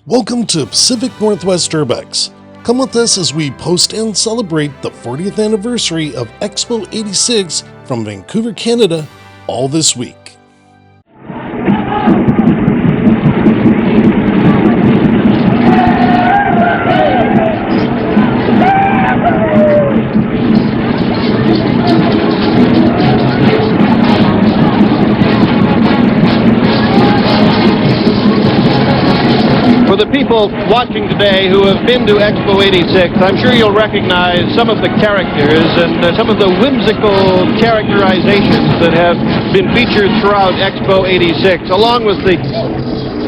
Welcome to Pacific Northwest Urbex. Come with us as we post and celebrate the 40th anniversary of Expo 86 from Vancouver, Canada, all this week. For the people watching today who have been to Expo 86, I'm sure you'll recognize some of the characters and some of the whimsical characterizations that have been featured throughout Expo 86, along with the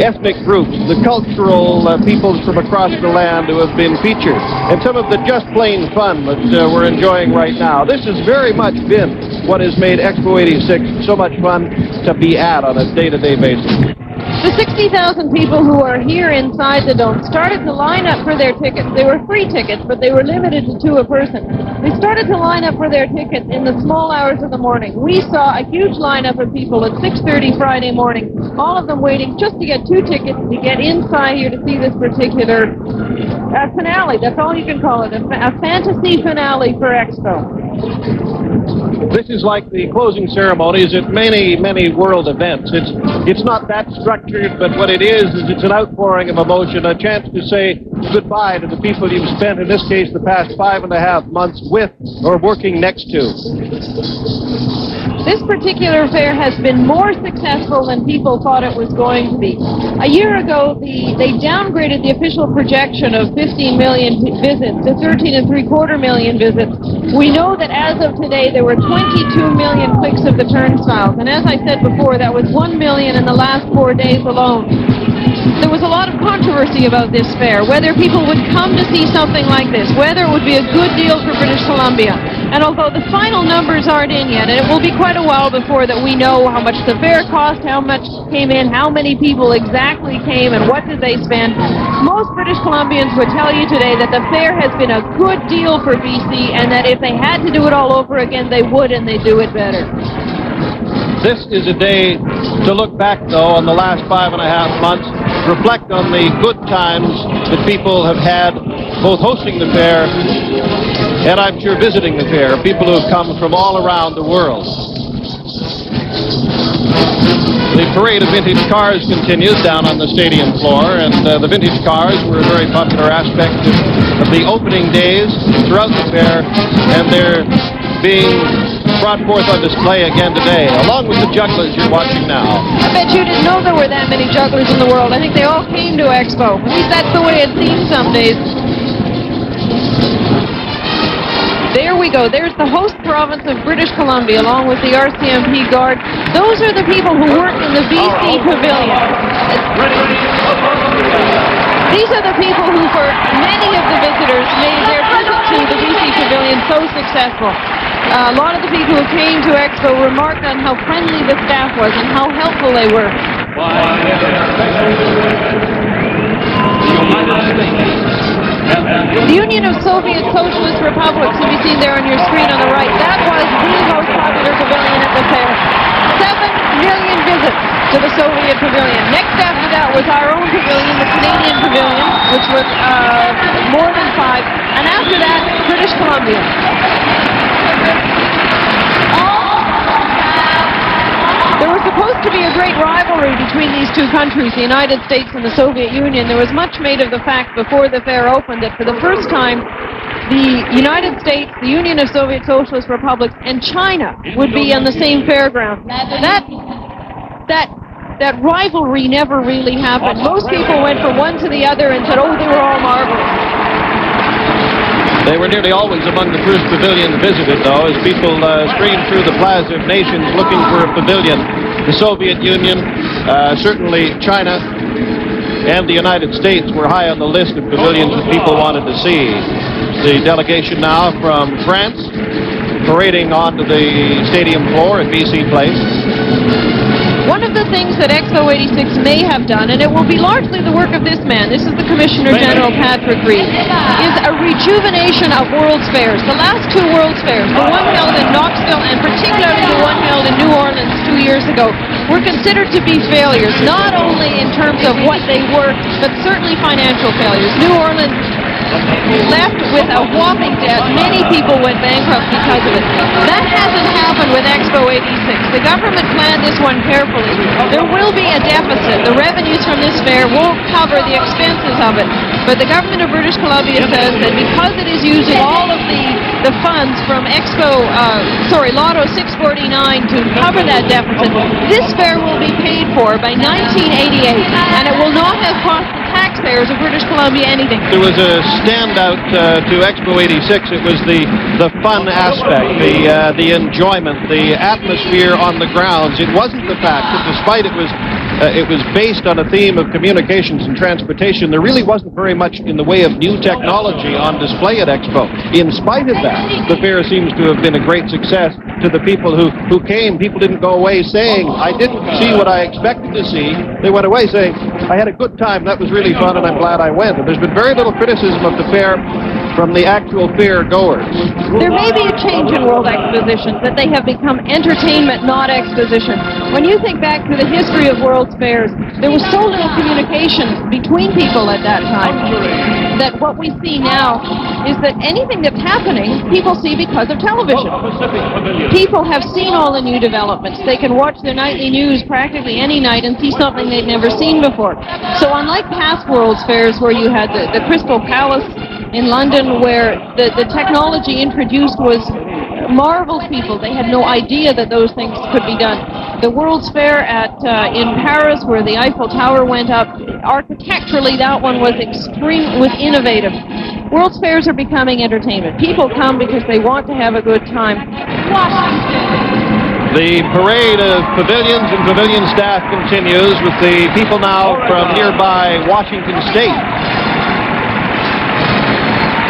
ethnic groups, the cultural peoples from across the land who have been featured, and some of the just plain fun that we're enjoying right now. This has very much been what has made Expo 86 so much fun to be at on a day-to-day basis. The 60,000 people who are here inside the dome started to line up for their tickets. They were free tickets, but they were limited to 2 a person. They started to line up for their tickets in the small hours of the morning. We saw a huge lineup of people at 6:30 Friday morning, all of them waiting just to get 2 tickets to get inside here to see this particular finale. That's all you can call it, a fantasy finale for Expo. This is like the closing ceremonies at many, many world events. It's not that structured, but what it is it's an outpouring of emotion, a chance to say goodbye to the people you've spent, in this case, the past 5.5 months with or working next to. This particular fair has been more successful than people thought it was going to be. A year ago, they downgraded the official projection of 15 million visits to 13.75 million visits. We know that as of today, there were 22 million clicks of the turnstiles. And as I said before, that was 1 million in the last 4 days alone. There was a lot of controversy about this fair, whether people would come to see something like this, whether it would be a good deal for British Columbia. And although the final numbers aren't in yet, and it will be quite a while before that we know how much the fair cost, how much came in, how many people exactly came, and what did they spend, most British Columbians would tell you today that the fair has been a good deal for BC, and that if they had to do it all over again, they would, and they'd do it better. This is a day to look back, though, on the last 5.5 months, reflect on the good times that people have had, both hosting the fair and I'm sure visiting the fair, people who have come from all around the world. The parade of vintage cars continues down on the stadium floor, and the vintage cars were a very popular aspect of the opening days throughout the fair, and they're being brought forth on display again today, along with the jugglers you're watching now. I bet you didn't know there were that many jugglers in the world. I think they all came to Expo. At least that's the way it seems some days. There we go. There's the host province of British Columbia, along with the RCMP Guard. Those are the people who work in the BC Pavilion. These are the people who, for many of the visitors, made their visit to the BC Pavilion so successful. A lot of the people who came to Expo remarked on how friendly the staff was and how helpful they were. The Union of Soviet Socialist Republics, can be seen there on your screen on the right. That was the most popular pavilion at the fair. 7 million visits to the Soviet Pavilion. Next after that was our own pavilion, the Canadian Pavilion, which was more than 5. And after that, British Columbia. There was supposed to be a great rivalry between these 2 countries, the United States and the Soviet Union. There was much made of the fact before the fair opened that for the first time, the United States, the Union of Soviet Socialist Republics, and China would be on the same fairground. That rivalry never really happened. Most people went from one to the other and said, oh, they were all marvelous. They were nearly always among the first pavilions visited, though, as people streamed through the Plaza of Nations looking for a pavilion. The Soviet Union, certainly China, and the United States were high on the list of pavilions that people wanted to see. The delegation now from France, parading onto the stadium floor at BC Place. One of the things that Expo 86 may have done, and it will be largely the work of this man, this is the Commissioner General Patrick Reed, is a rejuvenation of World's Fairs. The last two World's Fairs, the one held in Knoxville and particularly the one held in New Orleans 2 years ago, were considered to be failures, not only in terms of what they were, but certainly financial failures. New Orleans left with a whopping debt. Many people went bankrupt because of it. That hasn't happened with Expo 86. The government planned this one carefully. There will be a deficit. The revenues from this fair won't cover the expenses of it. But the government of British Columbia says that because it is using all of the funds from Lotto 649 to cover that deficit, this fair will be paid for by 1988, and it will not have cost the taxpayers of British Columbia anything. There was a standout to Expo 86. It was the fun aspect, the enjoyment, the atmosphere on the grounds. It wasn't the fact that despite it was based on a theme of communications and transportation, there really wasn't very much in the way of new technology on display at Expo. In spite of that, the fair seems to have been a great success to the people who came. People didn't go away saying, I didn't see what I expected to see. They went away saying, I had a good time, that was really fun, and I'm glad I went. And there's been very little criticism of the fair from the actual fair goers. There may be a change in World Expositions, that they have become entertainment, not exposition. When you think back to the history of World's Fairs, there was so little communication between people at that time that what we see now is that anything that's happening, people see because of television. People have seen all the new developments. They can watch their nightly news practically any night and see something they've never seen before. So unlike past World's Fairs where you had the Crystal Palace in London, where the technology introduced was marveled people. They had no idea that those things could be done. The World's Fair in Paris, where the Eiffel Tower went up, architecturally that one was innovative. World's Fairs are becoming entertainment. People come because they want to have a good time. The parade of pavilions and pavilion staff continues with the people now from nearby Washington State.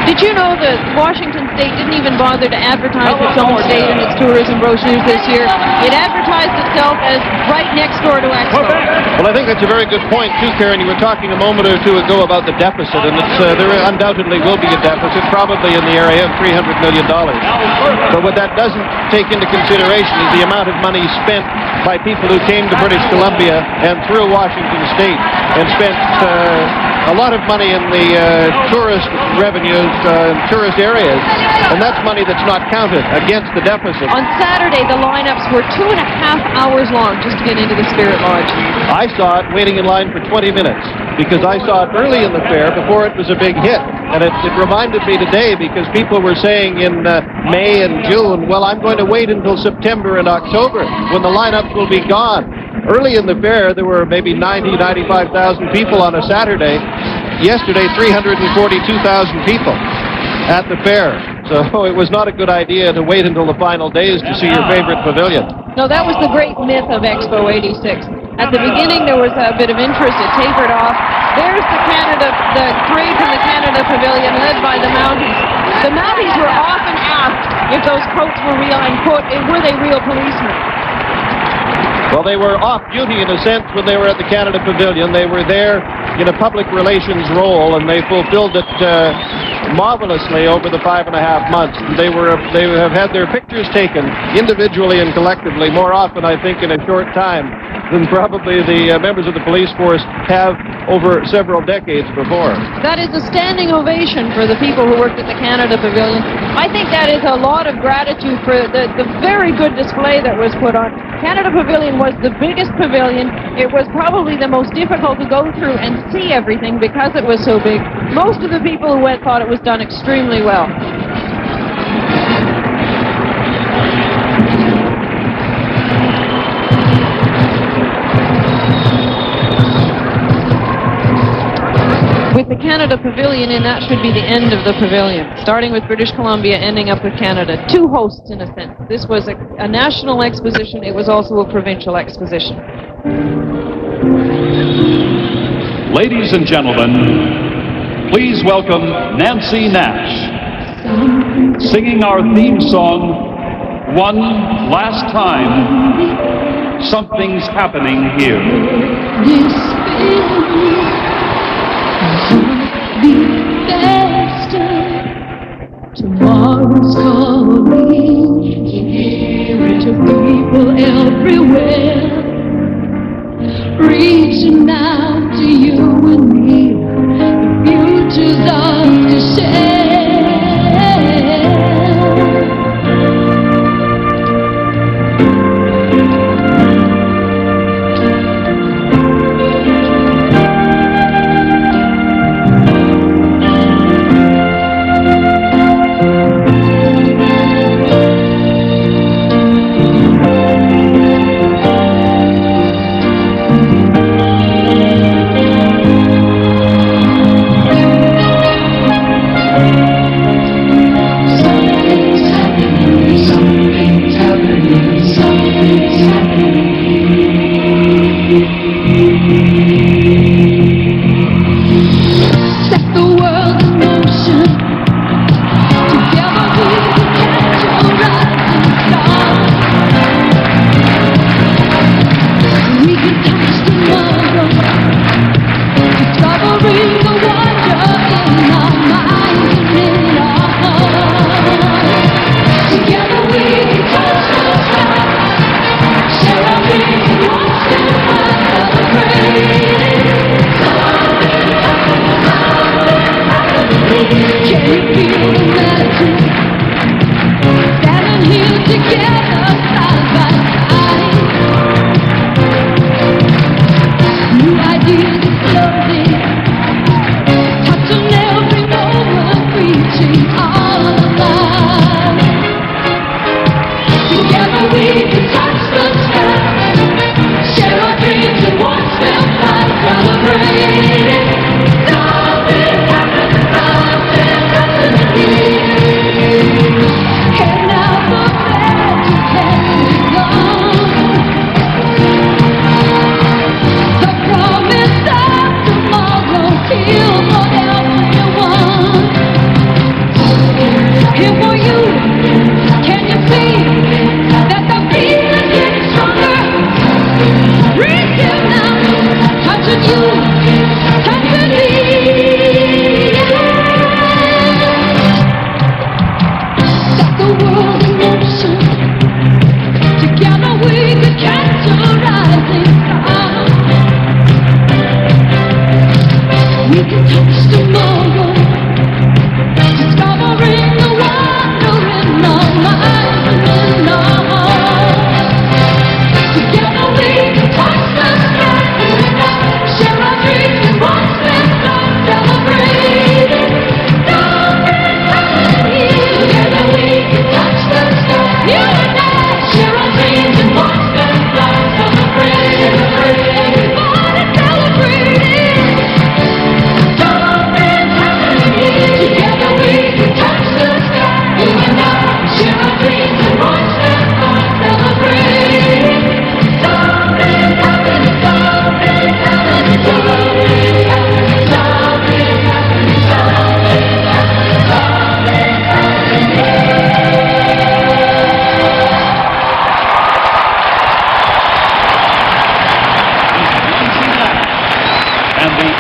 Did you know that Washington State didn't even bother to advertise its own state in its tourism brochures this year? It advertised itself as right next door to Expo. Well, I think that's a very good point, too, Karen. You were talking a moment or two ago about the deficit, and there undoubtedly will be a deficit, probably in the area of $300 million. But what that doesn't take into consideration is the amount of money spent by people who came to British Columbia and through Washington State and spent a lot of money in the tourist revenues, tourist areas, and that's money that's not counted against the deficit. On Saturday, the lineups were 2.5 hours long just to get into the Spirit Lodge. I saw it waiting in line for 20 minutes because I saw it early in the fair before it was a big hit, and it reminded me today because people were saying in May and June, well, I'm going to wait until September and October when the lineups will be gone. Early in the fair, there were maybe 95,000 people on a Saturday. Yesterday, 342,000 people at the fair. So it was not a good idea to wait until the final days to see your favorite pavilion. No, that was the great myth of Expo 86. At the beginning, there was a bit of interest. It tapered off. There's the parade from the Canada Pavilion led by the Mounties. The Mounties were often asked if those coats were real, and quote, were they real policemen? Well, they were off-duty in a sense when they were at the Canada Pavilion. They were there in a public relations role, and they fulfilled it marvelously over the 5.5 months. They have had their pictures taken individually and collectively more often, I think, in a short time than probably the members of the police force have over several decades before. That is a standing ovation for the people who worked at the Canada Pavilion. I think that is a lot of gratitude for the very good display that was put on. Canada Pavilion was the biggest pavilion. It was probably the most difficult to go through and see everything because it was so big. Most of the people who went thought it was done extremely well. With the Canada Pavilion in, that should be the end of the pavilion, starting with British Columbia, ending up with Canada. Two hosts, in a sense. This was a national exposition. It was also a provincial exposition. Ladies and gentlemen, please welcome Nancy Nash, singing our theme song, One Last Time, something's happening here. This beat faster. Tomorrow's calling. Hear it to people everywhere, reaching out to you and me. The future's ours to share.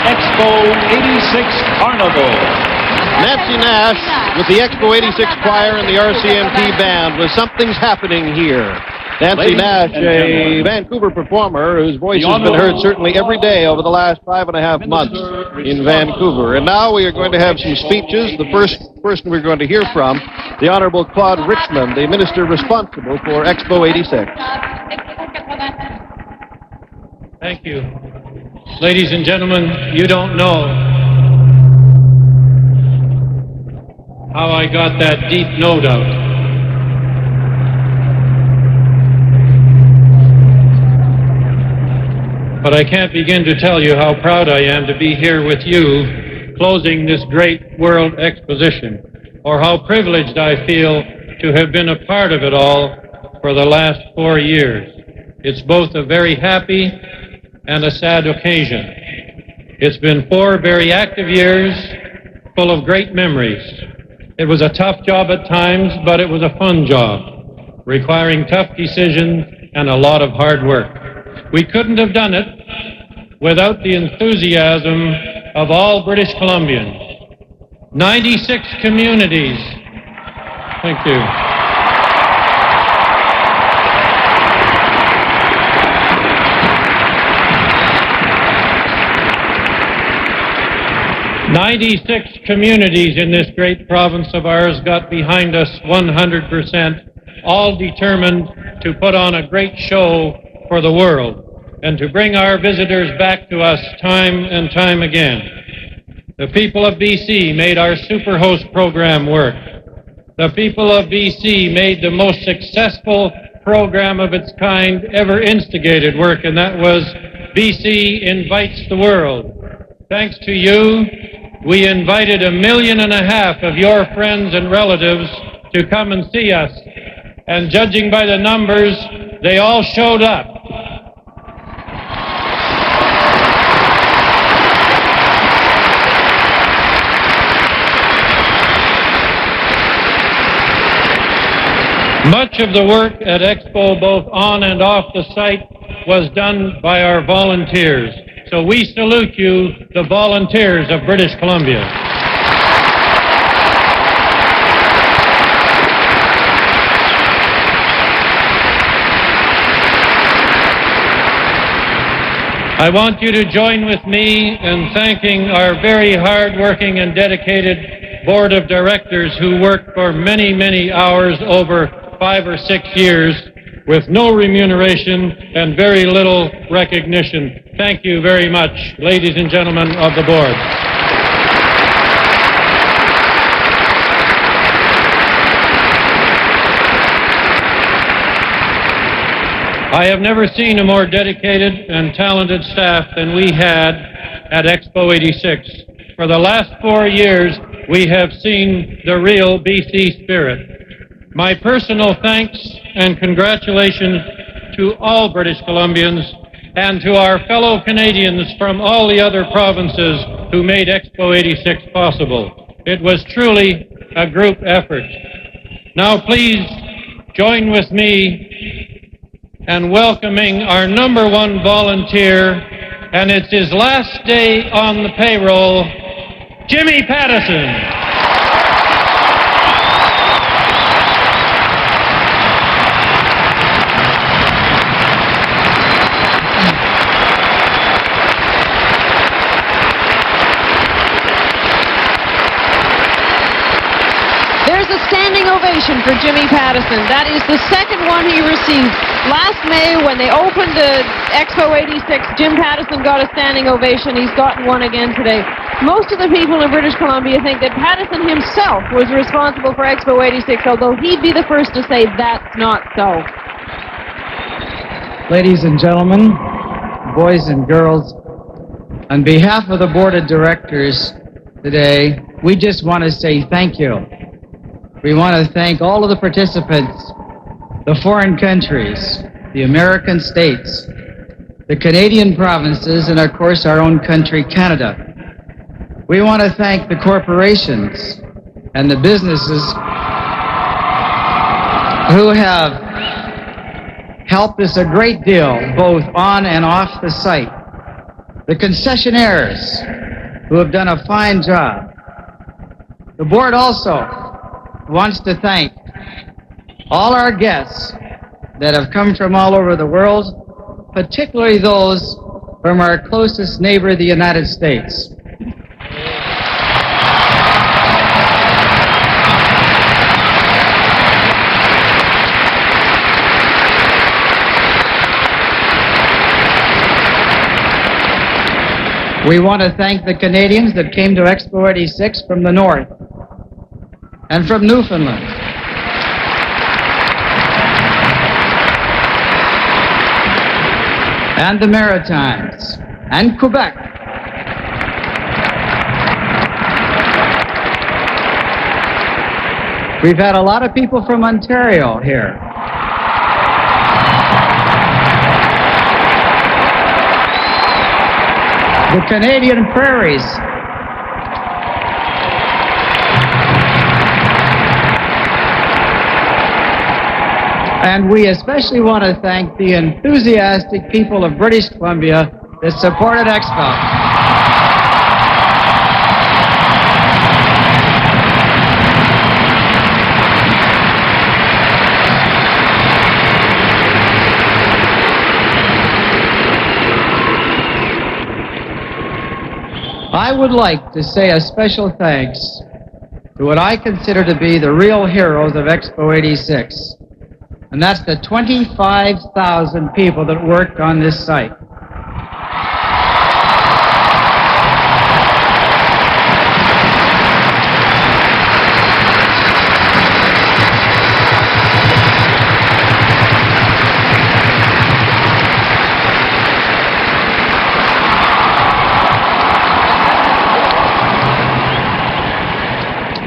Expo 86 Carnival. Nancy Nash with the Expo 86 choir and the RCMP band with Something's Happening Here. Nancy Nash, a Vancouver performer whose voice has been heard certainly every day over the last 5.5 months in Vancouver. And now we are going to have some speeches. The first person we're going to hear from, the Honorable Claude Richmond, the minister responsible for Expo 86. Thank you. Ladies and gentlemen, you don't know how I got that deep note out. But I can't begin to tell you how proud I am to be here with you, closing this great World Exposition, or how privileged I feel to have been a part of it all for the last 4 years. It's both a very happy and a sad occasion. It's been 4 very active years, full of great memories. It was a tough job at times, but it was a fun job, requiring tough decisions and a lot of hard work. We couldn't have done it without the enthusiasm of all British Columbians. 96 communities. Thank you. 96 communities in this great province of ours got behind us 100%, all determined to put on a great show for the world and to bring our visitors back to us time and time again. The people of BC made our Superhost program work. The people of BC made the most successful program of its kind ever instigated work, and that was BC Invites the World. Thanks to you, we invited 1.5 million of your friends and relatives to come and see us. And judging by the numbers, they all showed up. Much of the work at Expo, both on and off the site, was done by our volunteers. So we salute you, the volunteers of British Columbia. I want you to join with me in thanking our very hard-working and dedicated board of directors who worked for many, many hours over 5 or 6 years with no remuneration and very little recognition. Thank you very much, ladies and gentlemen of the board. I have never seen a more dedicated and talented staff than we had at Expo 86. For the last 4 years, we have seen the real BC spirit. My personal thanks and congratulations to all British Columbians and to our fellow Canadians from all the other provinces who made Expo 86 possible. It was truly a group effort. Now please join with me in welcoming our #1 volunteer, and it's his last day on the payroll, Jimmy Pattison. Standing ovation for Jimmy Pattison. That is the second one he received. Last May, when they opened Expo 86, Jim Pattison got a standing ovation. He's gotten one again today. Most of the people in British Columbia think that Pattison himself was responsible for Expo 86, although he'd be the first to say that's not so. Ladies and gentlemen, boys and girls, on behalf of the board of directors today, we just want to say thank you. We want to thank all of the participants, the foreign countries, the American states, the Canadian provinces, and of course our own country, Canada. We want to thank the corporations and the businesses who have helped us a great deal, both on and off the site. The concessionaires who have done a fine job. The board also wants to thank all our guests that have come from all over the world, particularly those from our closest neighbor, the United States. We want to thank the Canadians that came to Expo 86 from the north and from Newfoundland. And the Maritimes, and Quebec. We've had a lot of people from Ontario here. The Canadian prairies. And we especially want to thank the enthusiastic people of British Columbia that supported Expo. I would like to say a special thanks to what I consider to be the real heroes of Expo 86, and that's the 25,000 people that worked on this site.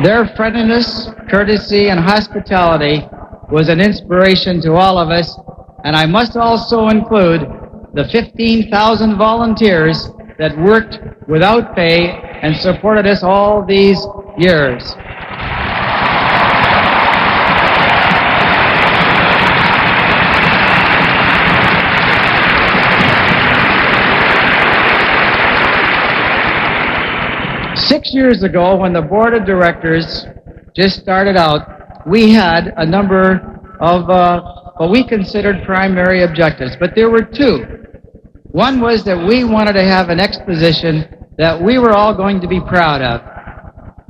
Their friendliness, courtesy, and hospitality was an inspiration to all of us, and I must also include the 15,000 volunteers that worked without pay and supported us all these years. Six years ago, when the board of directors just started out, we had a number of what we considered primary objectives, but there were two. One was that we wanted to have an exposition that we were all going to be proud of.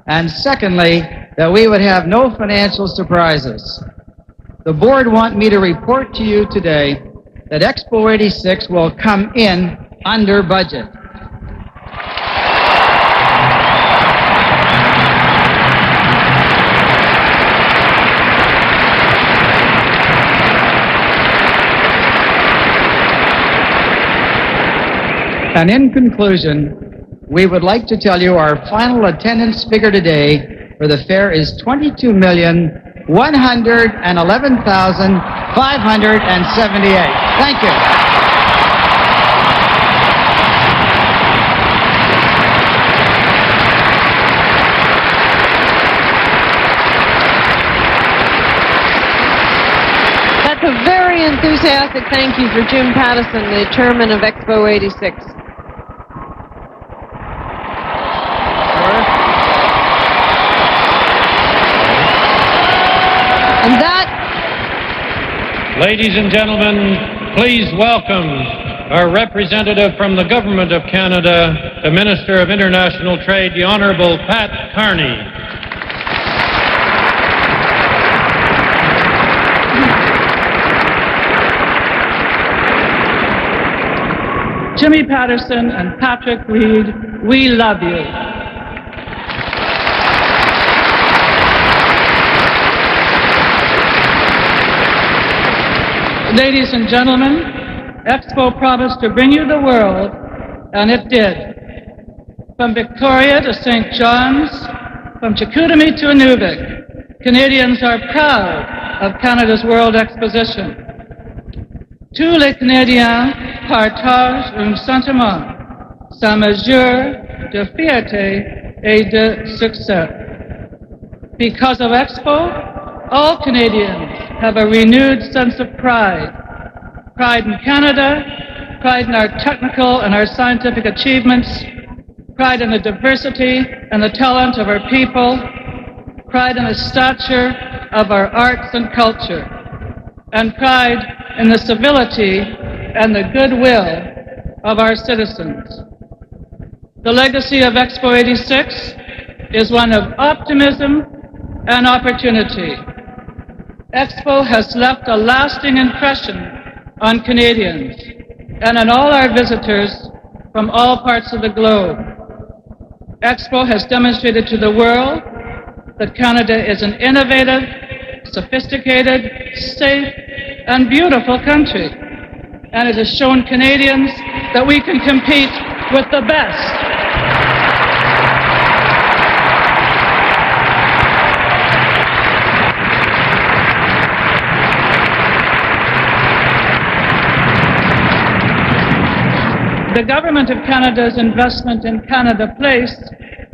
And secondly, that we would have no financial surprises. The board want me to report to you today that Expo 86 will come in under budget. And in conclusion, we would like to tell you our final attendance figure today for the fair is 22,111,578. Thank you. That's a very enthusiastic thank you for Jim Pattison, the chairman of Expo 86. And that, Ladies and gentlemen, please welcome our representative from the Government of Canada, the Minister of International Trade, the Honourable Pat Carney. Jimmy Patterson and Patrick Reed, we love you. Ladies and gentlemen, Expo promised to bring you the world, and it did. From Victoria to St. John's, from Chicoutimi to Inuvik, Canadians are proud of Canada's World Exposition. Tous les Canadiens partagent un sentiment sans mesure de fierté et de succès. Because of Expo, all Canadians have a renewed sense of pride. Pride in Canada, pride in our technical and our scientific achievements, pride in the diversity and the talent of our people, pride in the stature of our arts and culture, and pride in the civility and the goodwill of our citizens. The legacy of Expo 86 is one of optimism and opportunity. Expo has left a lasting impression on Canadians and on all our visitors from all parts of the globe. Expo has demonstrated to the world that Canada is an innovative, sophisticated, safe, and beautiful country. And it has shown Canadians that we can compete with the best. The Government of Canada's investment in Canada Place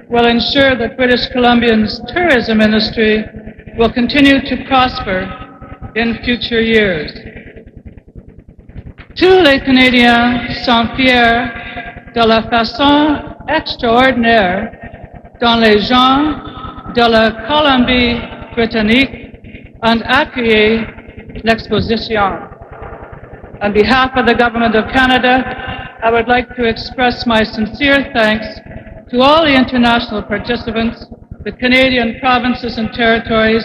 will ensure that British Columbia's tourism industry will continue to prosper in future years. Tous les Canadiens sont fiers de la façon extraordinaire dont les gens de la Colombie-Britannique ont accueilli l'exposition. On behalf of the Government of Canada, I would like to express my sincere thanks to all the international participants, the Canadian provinces and territories,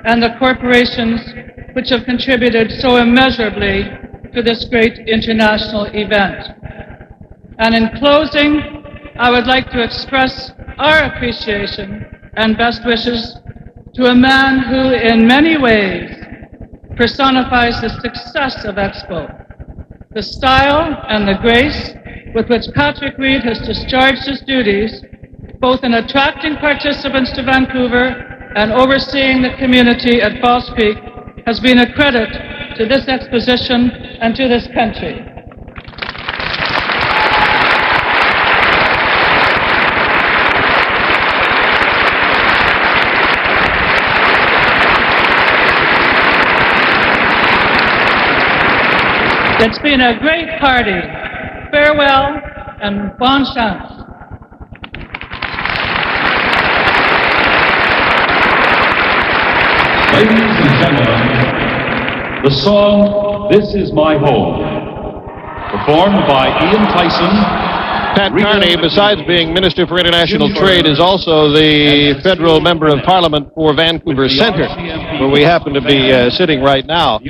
and the corporations which have contributed so immeasurably to this great international event. And in closing, I would like to express our appreciation and best wishes to a man who in many ways personifies the success of Expo. The style and the grace with which Patrick Reed has discharged his duties, both in attracting participants to Vancouver and overseeing the community at False Peak, has been a credit to this exposition and to this country. It's been a great party. Farewell and bonne chance. Ladies and gentlemen, the song "This Is My Home," performed by Ian Tyson. Pat Carney, besides being Minister for International Trade, is also the federal member of Parliament for Vancouver Centre, where we happen to be sitting right now.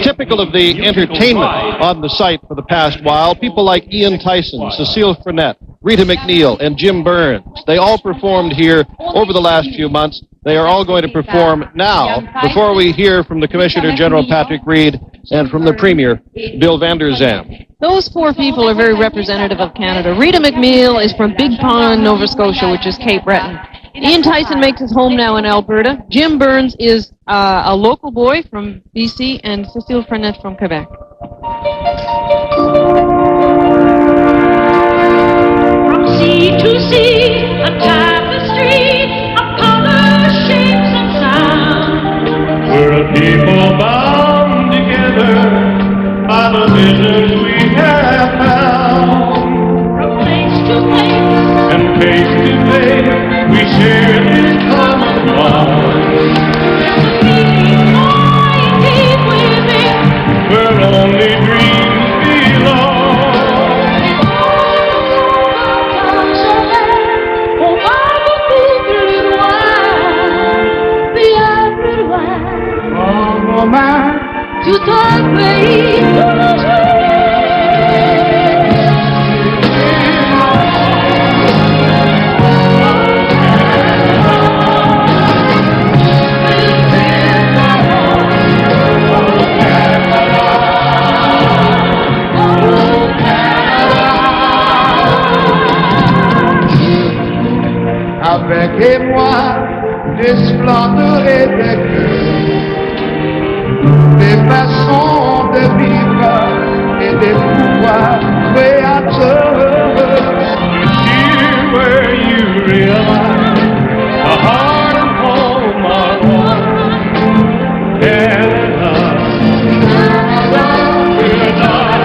Typical of the entertainment on the site for the past while, people like Ian Tyson, Cecile Frenette, Rita McNeil, and Jim Burns. They all performed here over the last few months. They are all going to perform now before we hear from the Commissioner General Patrick Reed and from the Premier Bill Vander Zalm. Those four people are very representative of Canada. Rita McNeil is from Big Pond, Nova Scotia, which is Cape Breton. Ian Tyson makes his home now in Alberta. Jim Burns is a local boy from BC, and Cecile Frenette from Quebec. From sea to sea, a tapestry of colors, shapes, and sound. We're a people bound together by the visions we have found. From place to place, And face to face, we share this common bond. there's a feeling lying deep within. Where only dreams belong. On va beaucoup plus loin, bien plus loin. Tout un pays, tout le Avec moi, j'esplenderai des cœurs, des façons de vivre et des pouvoirs créateurs. Here where you realize the heart and home are one. Canada, we're not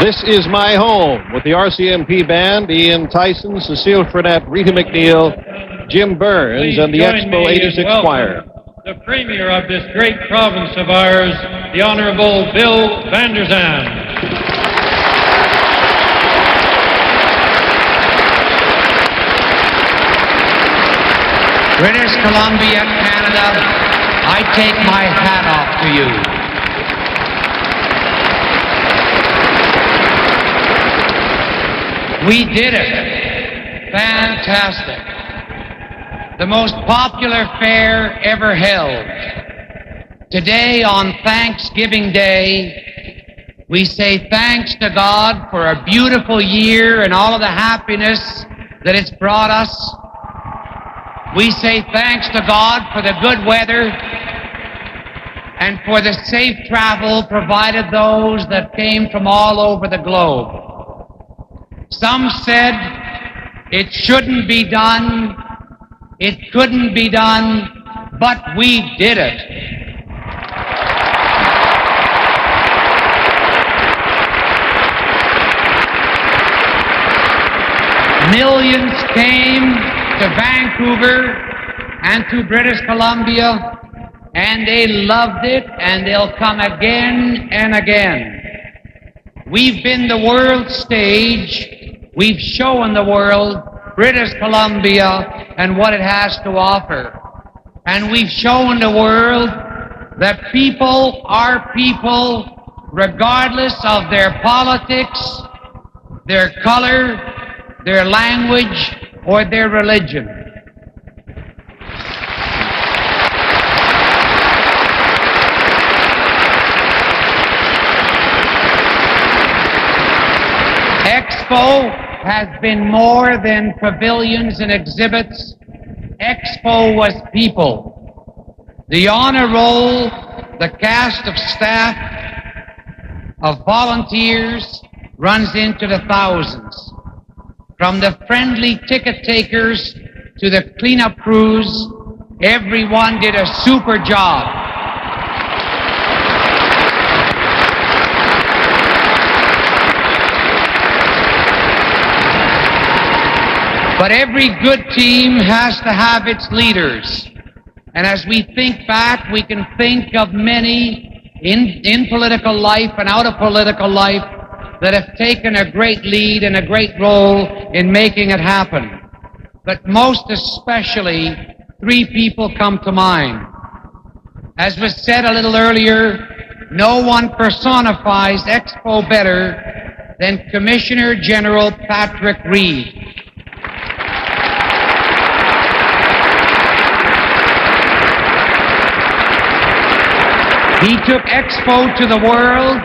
This is My Home with the RCMP Band, Ian Tyson, Cecile Frenette, Rita McNeil, Jim Burns, and the Expo 86 Choir. The Premier of this great province of ours, the Honorable Bill Vander Zalm. British Columbia, Canada, I take my hat off to you. We did it. Fantastic. The most popular fair ever held. Today, on Thanksgiving Day, we say thanks to God for a beautiful year and all of the happiness that it's brought us. We say thanks to God for the good weather and for the safe travel provided those that came from all over the globe. Some said it shouldn't be done, it couldn't be done, but we did it. Millions came to Vancouver and to British Columbia, and they loved it, and they'll come again and again. We've been the world stage. We've shown the world British Columbia and what it has to offer. And we've shown the world that people are people regardless of their politics, their color, their language, or their religion. Expo has been more than pavilions and exhibits. Expo was people. The honor roll, the cast of staff, of volunteers, runs into the thousands. From the friendly ticket takers to the cleanup crews, everyone did a super job. But every good team has to have its leaders. And as we think back, we can think of many in political life and out of political life that have taken a great lead and a great role in making it happen. But most especially, three people come to mind. As was said a little earlier, no one personifies Expo better than Commissioner General Patrick Reed. He took Expo to the world,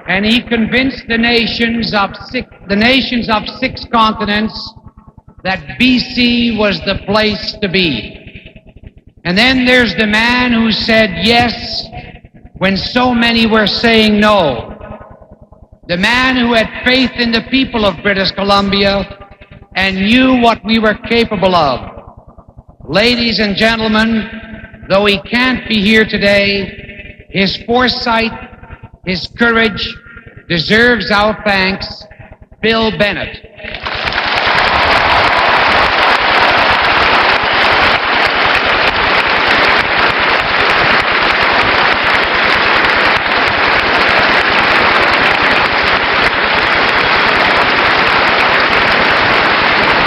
and he convinced the nations of six continents that BC was the place to be. And then there's the man who said yes when so many were saying no. The man who had faith in the people of British Columbia and knew what we were capable of. Ladies and gentlemen, though he can't be here today, his foresight, his courage deserves our thanks, Bill Bennett.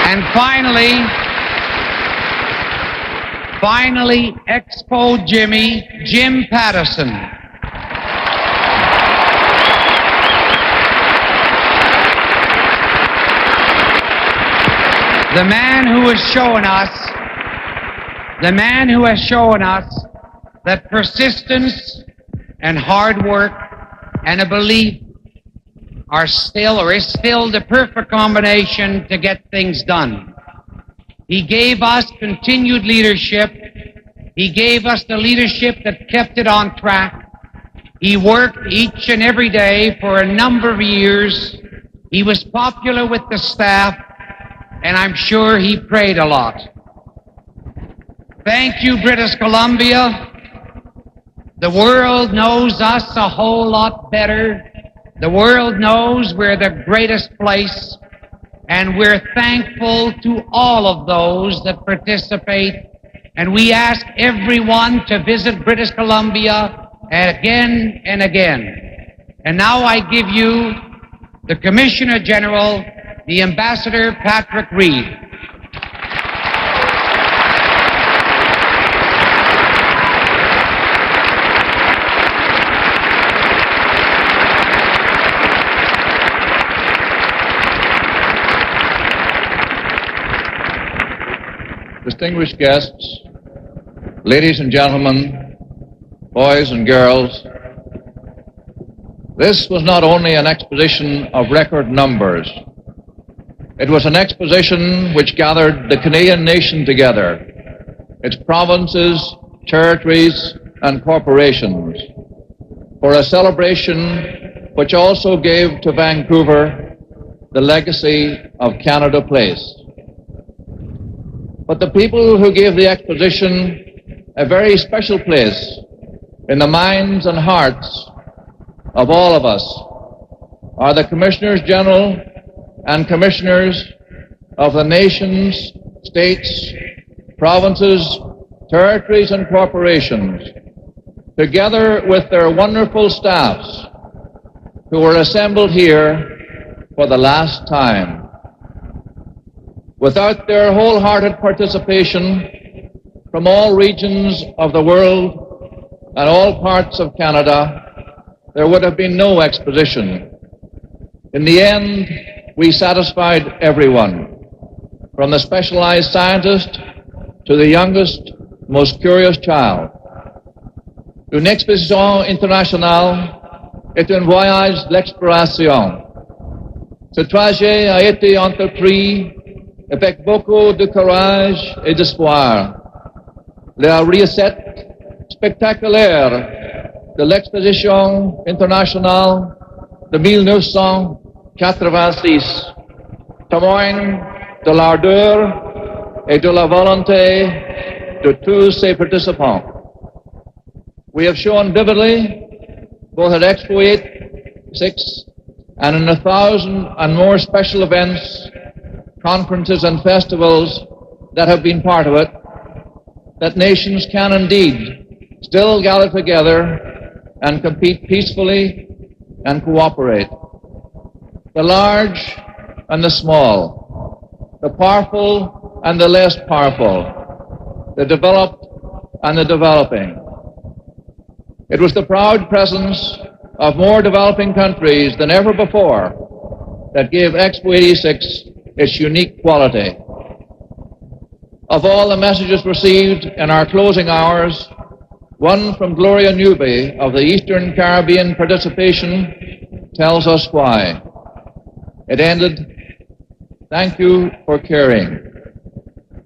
And finally, Expo Jimmy, Jim Patterson. The man who has shown us that persistence and hard work and a belief is still the perfect combination to get things done. He gave us continued leadership. He gave us the leadership that kept it on track. He worked each and every day for a number of years. He was popular with the staff, and I'm sure he prayed a lot. Thank you, British Columbia. The world knows us a whole lot better The world knows we're the greatest place, and we're thankful to all of those that participate. And we ask everyone to visit British Columbia again and again. And now I give you the Commissioner General, the Ambassador Patrick Reed. Distinguished guests, ladies and gentlemen, boys and girls, this was not only an exposition of record numbers, it was an exposition which gathered the Canadian nation together, its provinces, territories, and corporations, for a celebration which also gave to Vancouver the legacy of Canada Place. But the people who gave the exposition a very special place in the minds and hearts of all of us are the Commissioners General and Commissioners of the nations, states, provinces, territories, and corporations, together with their wonderful staffs who were assembled here for the last time. Without their wholehearted participation from all regions of the world and all parts of Canada, there would have been no exposition. In the end, we satisfied everyone, from the specialized scientist to the youngest, most curious child. Une exposition internationale est un voyage de l'exploration. Ce trajet a été entrepris avec beaucoup de courage et d'espoir. La recette spectaculaire de l'exposition internationale de 1986 témoigne de l'ardeur et de la volonté de tous ses participants. We have shown vividly, both at Expo 86 and in 1,000 and more special events, conferences and festivals that have been part of it, that nations can indeed still gather together and compete peacefully and cooperate. The large and the small, the powerful and the less powerful, the developed and the developing. It was the proud presence of more developing countries than ever before that gave Expo 86 its unique quality. Of all the messages received in our closing hours, one from Gloria Newby of the Eastern Caribbean participation tells us why. It ended, "Thank you for caring.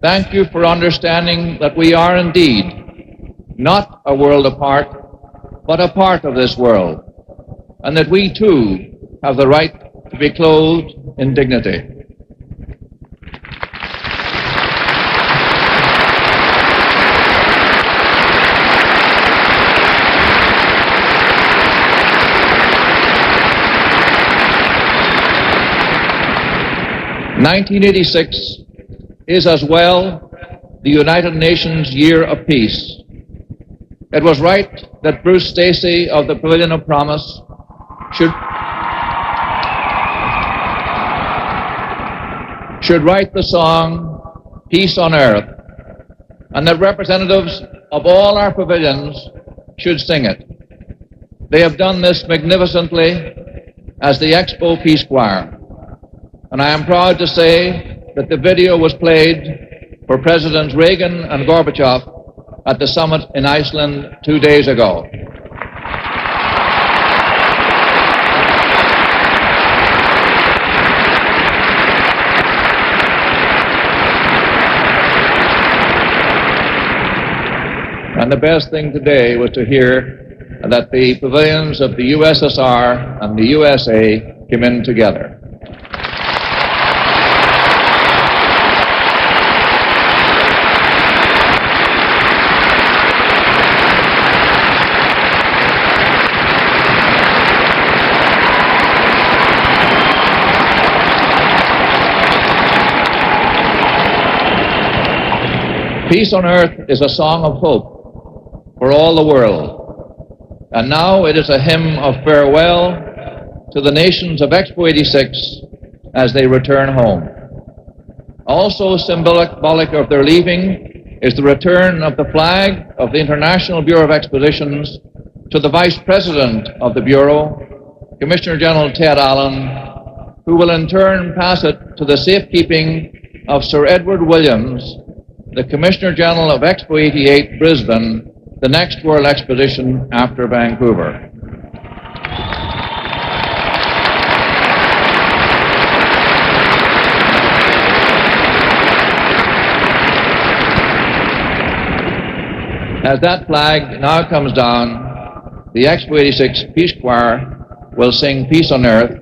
Thank you for understanding that we are indeed not a world apart, but a part of this world, and that we too have the right to be clothed in dignity." "1986 is as well the United Nations Year of Peace. It was right that Bruce Stacy of the Pavilion of Promise should write the song Peace on Earth, and that representatives of all our pavilions should sing it. They have done this magnificently as the Expo Peace Choir. And I am proud to say that the video was played for Presidents Reagan and Gorbachev at the summit in Iceland 2 days ago. And the best thing today was to hear that the pavilions of the USSR and the USA came in together. Peace on Earth is a song of hope for all the world. And now it is a hymn of farewell to the nations of Expo 86 as they return home. Also symbolic of their leaving is the return of the flag of the International Bureau of Expositions to the Vice President of the Bureau, Commissioner General Ted Allen, who will in turn pass it to the safekeeping of Sir Edward Williams, the Commissioner General of Expo 88 Brisbane, the next World Exposition after Vancouver. As that flag now comes down, the Expo 86 Peace Choir will sing Peace on Earth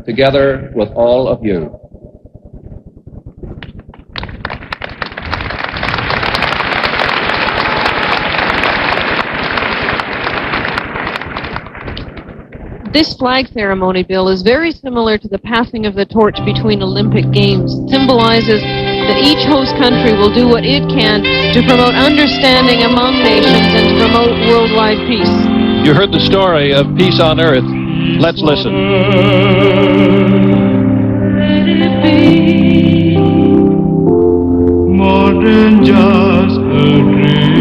together with all of you. This flag ceremony, Bill, is very similar to the passing of the torch between Olympic Games. It symbolizes that each host country will do what it can to promote understanding among nations and to promote worldwide peace. You heard the story of Peace on Earth. Let's listen. Let it be more than just a dream.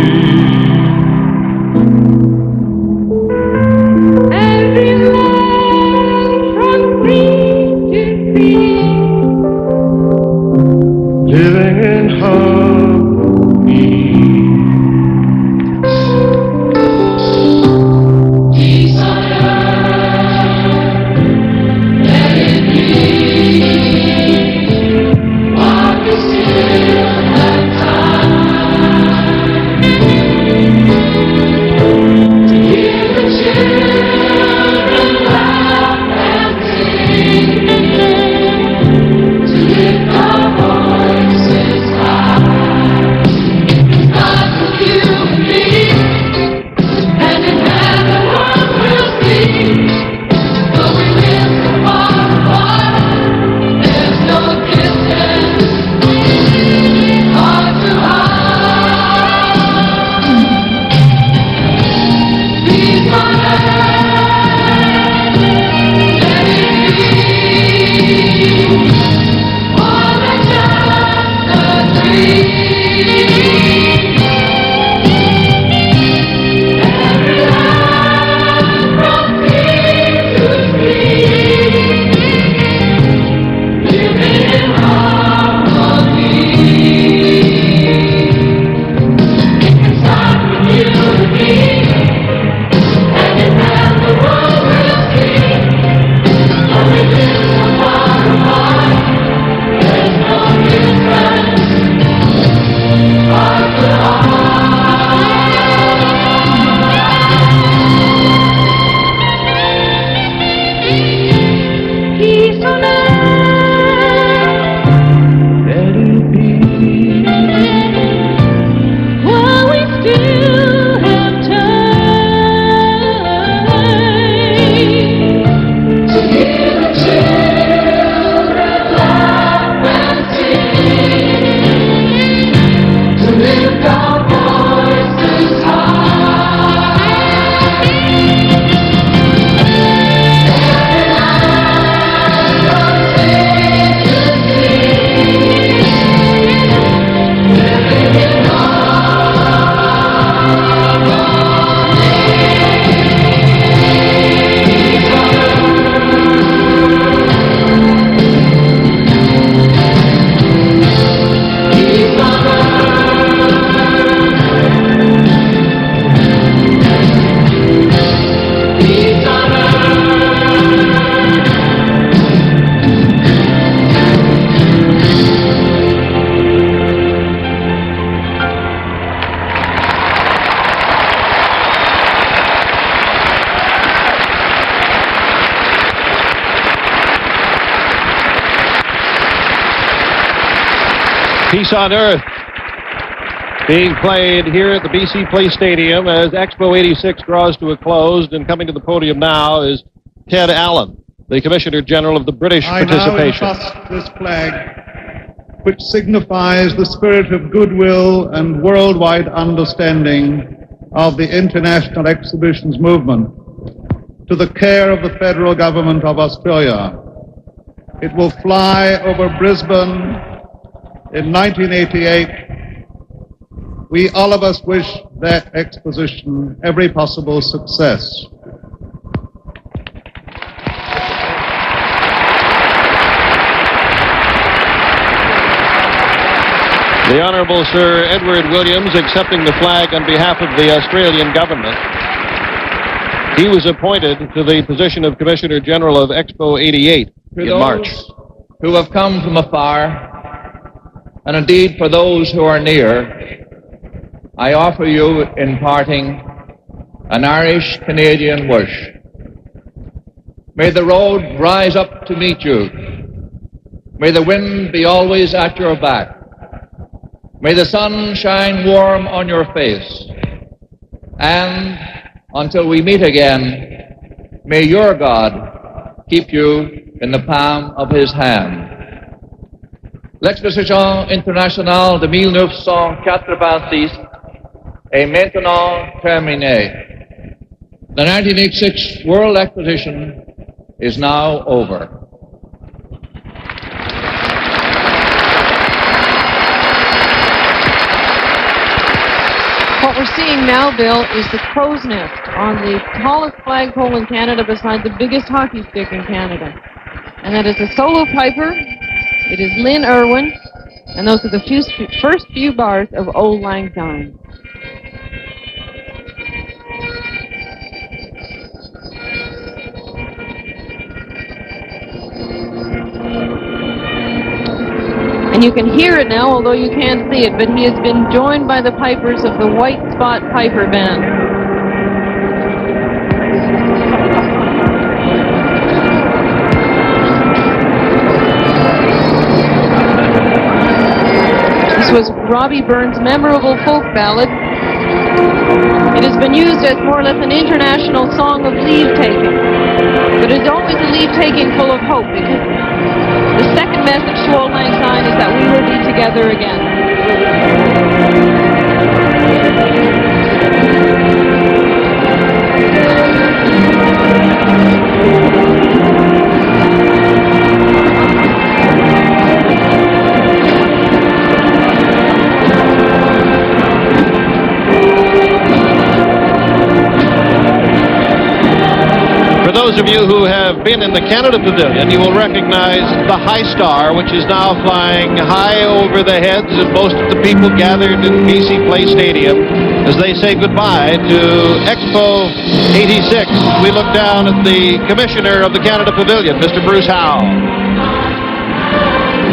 Every land from sea to sea, living in harmony. Peace on earth, let it be, while we still have time to hear the children laugh and sing, to lift our voices high. God with you and me, hand in hand the world will see. Though we live so far apart, there's no distance, heart to heart. Peace on earth, let it be, more than just a dream. Every land from sea to sea, living in harmony. It's time for you and me, hand in hand the world will see. Though we live so far apart, there's no distance, heart to heart. Peace on earth, let it be, while we still have time to hear the children laugh and sing, to lift our voices high. Every land from sea to sea, living in peace on earth, peace on Peace on Earth, being played here at the BC Place Stadium as Expo 86 draws to a close. And coming to the podium now is Ted Allen, the Commissioner General of the British I now participation. entrust this flag which signifies the spirit of goodwill and worldwide understanding of the international exhibitions movement, to the care of the federal government of Australia. It will fly over Brisbane in 1988. We all of us wish that exposition every possible success. The Honourable Sir Edward Williams accepting the flag on behalf of the Australian government. He was appointed to the position of Commissioner General of Expo 88 in March. Who have come from afar, and indeed for those who are near, I offer you in parting an Irish-Canadian wish. May the road rise up to meet you. May the wind be always at your back. May the sun shine warm on your face. And until we meet again, may your God keep you in the palm of his hand. L'exposition internationale de 1986 est maintenant terminée. The 1986 World Exposition is now over. What we're seeing now, Bill, is the crow's nest on the tallest flagpole in Canada beside the biggest hockey stick in Canada. And that is a solo piper. It is Lynn Irwin. And those are the first few bars of Old Lang Syne. And you can hear it now, although you can't see it, but he has been joined by the pipers of the White Spot Piper Band. This was Robbie Burns' memorable folk ballad. It has been used as more or less an international song of leave-taking, but it's always a leave-taking full of hope, because the second message to Old Lang Syne is that we will be together again. For those of you who have been in the Canada Pavilion, you will recognize the High Star, which is now flying high over the heads of most of the people gathered in BC Place Stadium as they say goodbye to Expo 86. We look down at the Commissioner of the Canada Pavilion, Mr. Bruce Howe.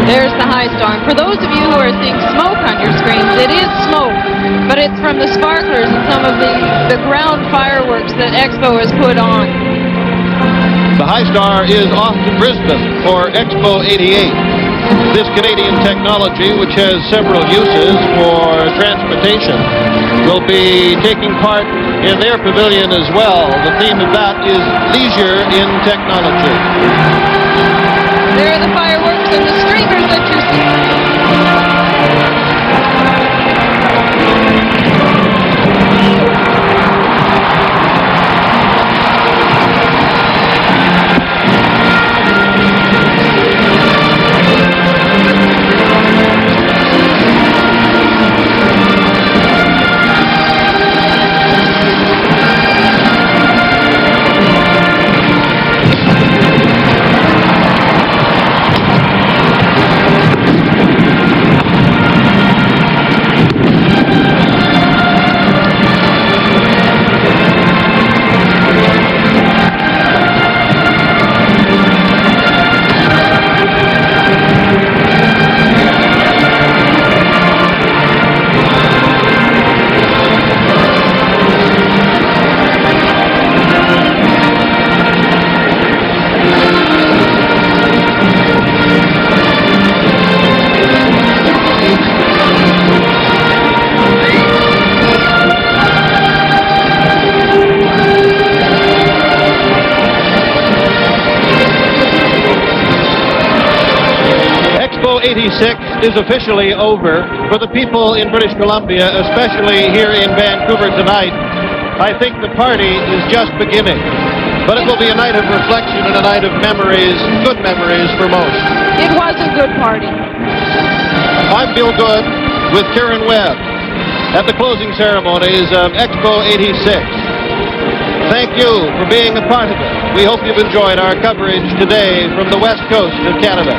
There's the High Star. And for those of you who are seeing smoke on your screens, it is smoke, but it's from the sparklers and some of the ground fireworks that Expo has put on. The High Star is off to Brisbane for Expo 88. This Canadian technology, which has several uses for transportation, will be taking part in their pavilion as well. The theme of that is leisure in technology. There are the fireworks and the streamers that you see. 86 is officially over. For the people in British Columbia, especially here in Vancouver tonight, I think the party is just beginning. But it will be a night of reflection and a night of memories, good memories for most. It was a good party. I'm Bill Good with Karen Webb at the closing ceremonies of Expo 86. Thank you for being a part of it. We hope you've enjoyed our coverage today from the west coast of Canada.